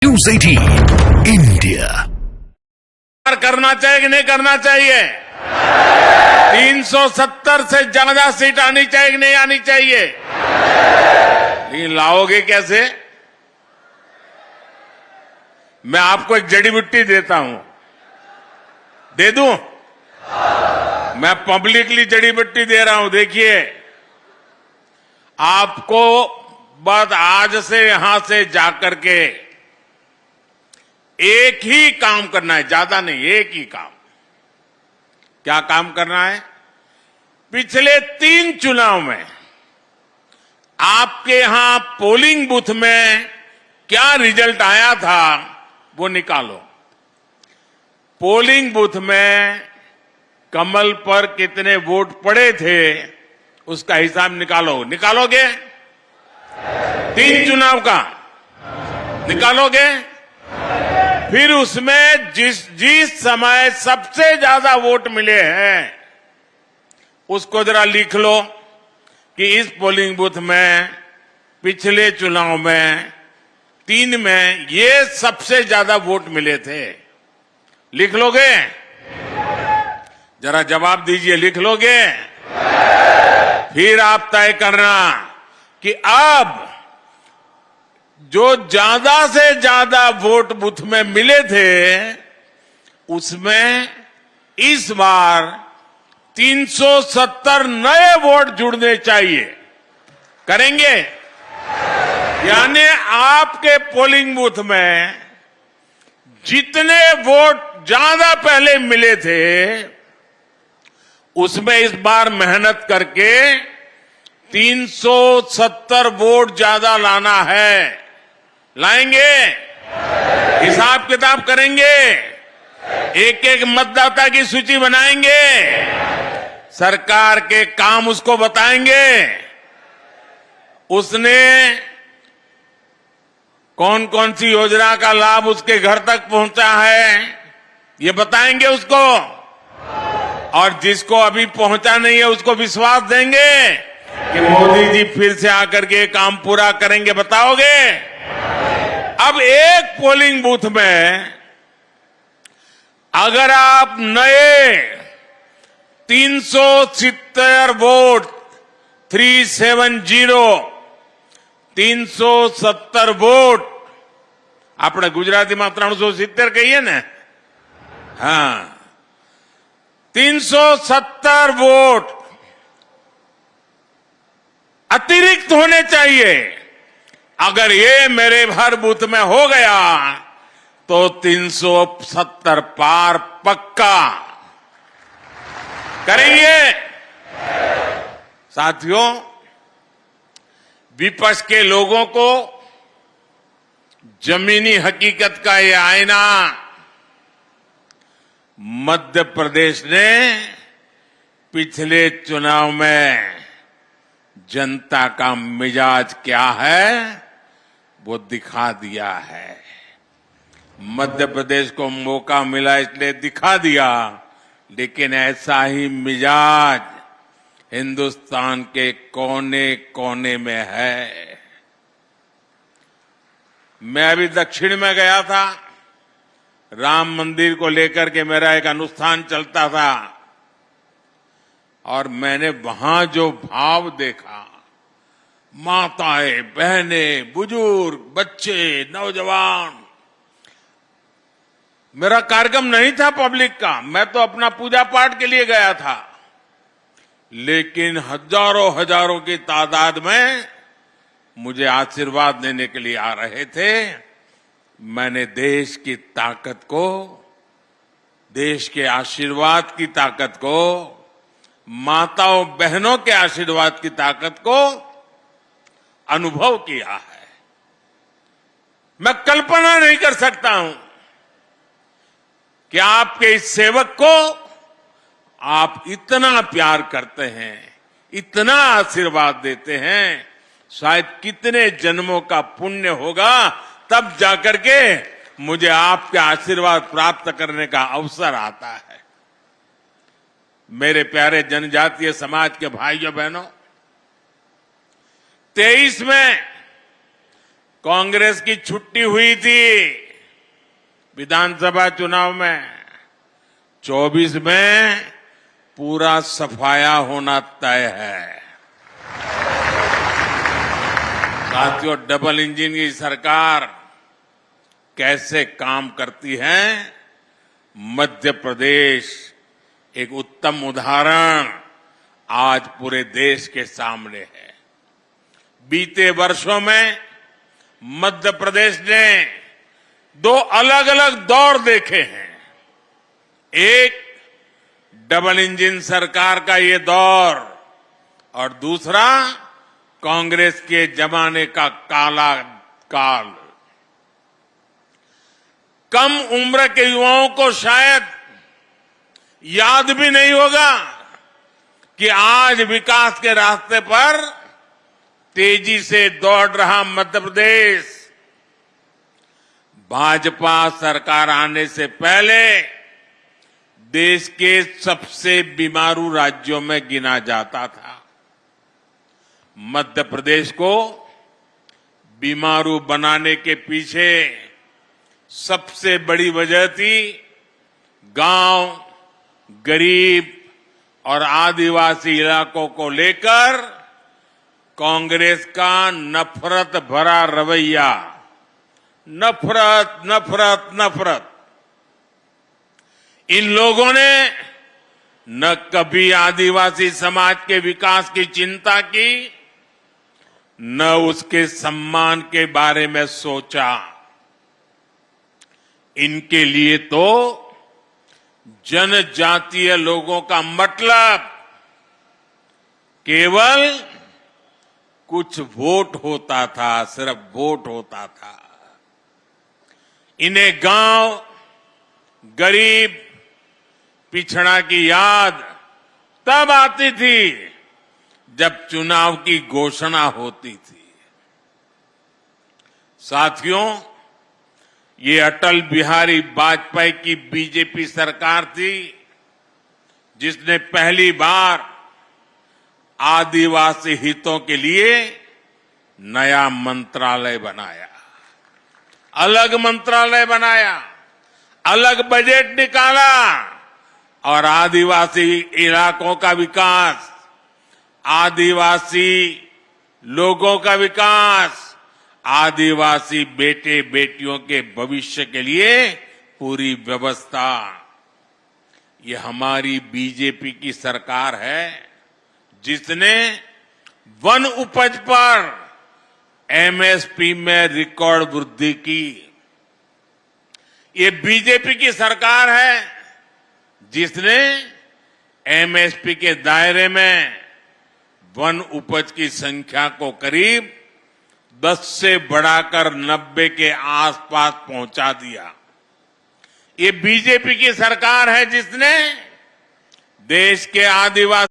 News 18 India. करना चाहिए कि नहीं करना चाहिए? 370 से ज्यादा सीट आनी चाहिए कि नहीं आनी चाहिए? लेकिन लाओगे कैसे? मैं आपको एक जड़ी बूटी देता हूं, दे दूं? मैं पब्लिकली जड़ी बूटी दे रहा हूं। देखिए, आपको बस आज से यहां से जाकर के एक ही काम करना है, ज्यादा नहीं, एक ही काम। क्या काम करना है? पिछले 3 चुनाव में आपके यहां पोलिंग बूथ में क्या रिजल्ट आया था वो निकालो। पोलिंग बूथ में कमल पर कितने वोट पड़े थे उसका हिसाब निकालो। निकालोगे? 3 चुनाव का निकालोगे? फिर उसमें जिस समय सबसे ज्यादा वोट मिले हैं उसको जरा लिख लो कि इस पोलिंग बूथ में पिछले चुनाव में 3 में ये सबसे ज्यादा वोट मिले थे। लिख लोगे? जरा जवाब दीजिए, लिख लोगे? फिर आप तय करना कि अब जो ज्यादा से ज्यादा वोट बूथ में मिले थे उसमें इस बार 370 नए वोट जुड़ने चाहिए। करेंगे? यानी आपके पोलिंग बूथ में जितने वोट ज्यादा पहले मिले थे उसमें इस बार मेहनत करके 370 वोट ज्यादा लाना है। लाएंगे? हिसाब किताब करेंगे? एक एक मतदाता की सूची बनाएंगे? सरकार के काम उसको बताएंगे? उसने कौन कौन सी योजना का लाभ उसके घर तक पहुंचा है ये बताएंगे उसको? और जिसको अभी पहुंचा नहीं है उसको विश्वास देंगे कि मोदी जी फिर से आकर के काम पूरा करेंगे? बताओगे? अब एक पोलिंग बूथ में अगर आप नए 370 वोट 370 वोट આપણે ગુજરાતીમાં 370 કહીએ ને? હા, 370 वोट अतिरिक्त होने चाहिए। अगर ये मेरे हर बूथ में हो गया तो 370 पार पक्का करेंगे। साथियों, विपक्ष के लोगों को जमीनी हकीकत का ये आईना मध्य प्रदेश ने पिछले चुनाव में जनता का मिजाज क्या है वो दिखा दिया है। मध्य प्रदेश को मौका मिला इसलिए दिखा दिया, लेकिन ऐसा ही मिजाज हिंदुस्तान के कोने कोने में है। मैं अभी दक्षिण में गया था, राम मंदिर को लेकर के मेरा एक अनुष्ठान चलता था और मैंने वहां जो भाव देखा, माताएं, बहनें, बुजुर्ग, बच्चे, नौजवान। मेरा कार्यक्रम नहीं था पब्लिक का, मैं तो अपना पूजा पाठ के लिए गया था, लेकिन हजारों हजारों की तादाद में मुझे आशीर्वाद देने के लिए आ रहे थे। मैंने देश की ताकत को, देश के आशीर्वाद की ताकत को, माताओं बहनों के आशीर्वाद की ताकत को अनुभव किया है। मैं कल्पना नहीं कर सकता हूं कि आपके इस सेवक को आप इतना प्यार करते हैं, इतना आशीर्वाद देते हैं। शायद कितने जन्मों का पुण्य होगा तब जाकर के मुझे आपके आशीर्वाद प्राप्त करने का अवसर आता है। मेरे प्यारे जनजातीय समाज के भाइयों बहनों, 23 में कांग्रेस की छुट्टी हुई थी विधानसभा चुनाव में। 24 में पूरा सफाया होना तय है। साथियों, डबल इंजन की सरकार कैसे काम करती है, मध्य प्रदेश एक उत्तम उदाहरण आज पूरे देश के सामने है। बीते वर्षों में मध्य प्रदेश ने 2 अलग अलग दौर देखे हैं। एक डबल इंजन सरकार का ये दौर और दूसरा कांग्रेस के जमाने का काला काल। कम उम्र के युवाओं को शायद याद भी नहीं होगा कि आज विकास के रास्ते पर तेजी से दौड़ रहा मध्य प्रदेश भाजपा सरकार आने से पहले देश के सबसे बीमारू राज्यों में गिना जाता था। मध्य प्रदेश को बीमारू बनाने के पीछे सबसे बड़ी वजह थी गांव, गरीब और आदिवासी इलाकों को लेकर कांग्रेस का नफरत भरा रवैया। नफरत, नफरत, नफरत। इन लोगों ने न कभी आदिवासी समाज के विकास की चिंता की, न उसके सम्मान के बारे में सोचा। इनके लिए तो जनजातीय लोगों का मतलब केवल कुछ वोट होता था, सिर्फ वोट होता था। इन्हें गांव, गरीब, पिछड़ा की याद तब आती थी जब चुनाव की घोषणा होती थी। साथियों, ये अटल बिहारी वाजपेयी की बीजेपी सरकार थी जिसने पहली बार आदिवासी हितों के लिए नया मंत्रालय बनाया, अलग मंत्रालय बनाया, अलग बजट निकाला और आदिवासी इलाकों का विकास, आदिवासी लोगों का विकास, आदिवासी बेटे बेटियों के भविष्य के लिए पूरी व्यवस्था। ये हमारी बीजेपी की सरकार है जिसने वन उपज पर एमएसपी में रिकॉर्ड वृद्धि की। ये बीजेपी की सरकार है जिसने एमएसपी के दायरे में वन उपज की संख्या को करीब 10 से बढ़ाकर 90 के आसपास पहुंचा दिया। ये बीजेपी की सरकार है जिसने देश के आदिवासी